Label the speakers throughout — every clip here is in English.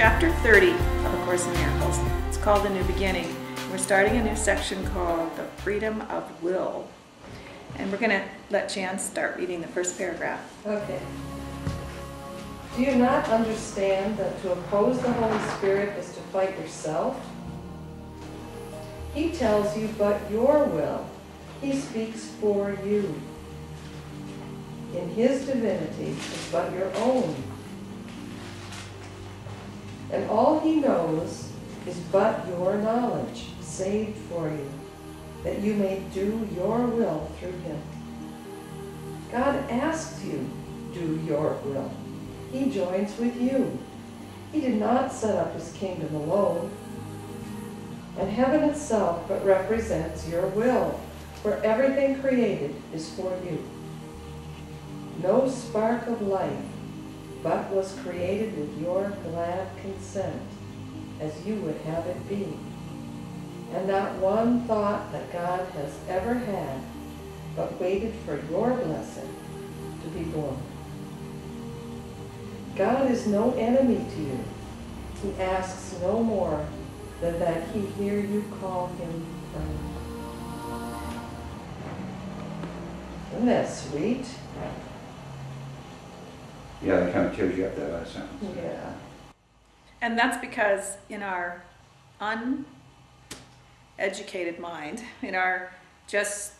Speaker 1: chapter 30 of A Course in Miracles. It's called The New Beginning. We're starting a new section called The Freedom of Will. And we're going to let Jan start reading the first paragraph.
Speaker 2: Okay. Do you not understand that to oppose the Holy Spirit is to fight yourself? He tells you but your will. He speaks for you. In his divinity is but your own. And all he knows is but your knowledge, saved for you, that you may do your will through him. God asks you, do your will. He joins with you. He did not set up his kingdom alone. And heaven itself but represents your will, for everything created is for you. No spark of life but was created with your glad consent, as you would have it be. And not one thought that God has ever had but waited for your blessing to be born. God is no enemy to you. He asks no more than that he hear you call him friend. Isn't that sweet?
Speaker 3: Yeah, that kind of tears you up, that last sentence.
Speaker 2: Yeah.
Speaker 1: And that's because in our uneducated mind, in our just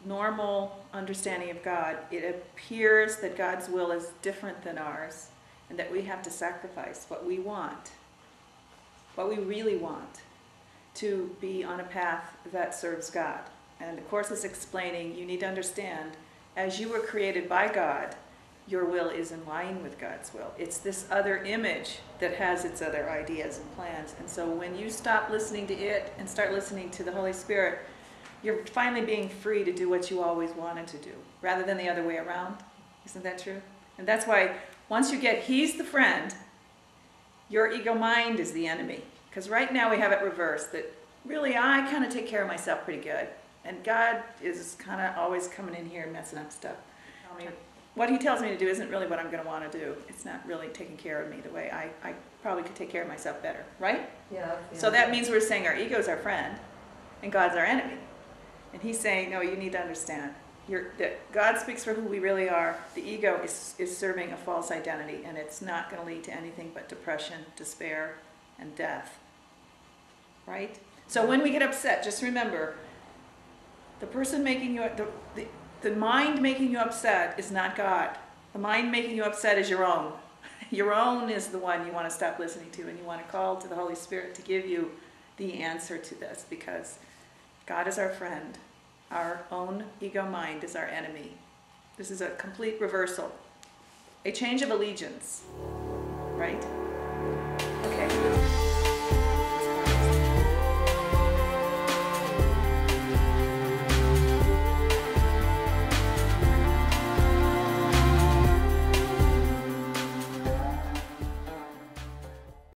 Speaker 1: normal understanding of God, it appears that God's will is different than ours and that we have to sacrifice what we want, what we really want, to be on a path that serves God. And the Course is explaining, you need to understand, as you were created by God, your will is in line with God's will. It's this other image that has its other ideas and plans. And so when you stop listening to it and start listening to the Holy Spirit, you're finally being free to do what you always wanted to do, rather than the other way around. Isn't that true? And that's why once you get he's the friend, your ego mind is the enemy. Because right now we have it reversed, that really I kind of take care of myself pretty good. And God is kind of always coming in here and messing up stuff. What he tells me to do isn't really what I'm going to want to do. It's not really taking care of me the way I probably could take care of myself better, right?
Speaker 2: Yeah.
Speaker 1: So that means we're saying our ego's our friend and God's our enemy. And he's saying, no, you need to understand that God speaks for who we really are. The ego is serving a false identity, and it's not going to lead to anything but depression, despair, and death. Right? So when we get upset, just remember, the person making you, the mind making you upset is not God. The mind making you upset is your own. Your own is the one you want to stop listening to, and you want to call to the Holy Spirit to give you the answer to this, because God is our friend. Our own ego mind is our enemy. This is a complete reversal. A change of allegiance. Right? Okay.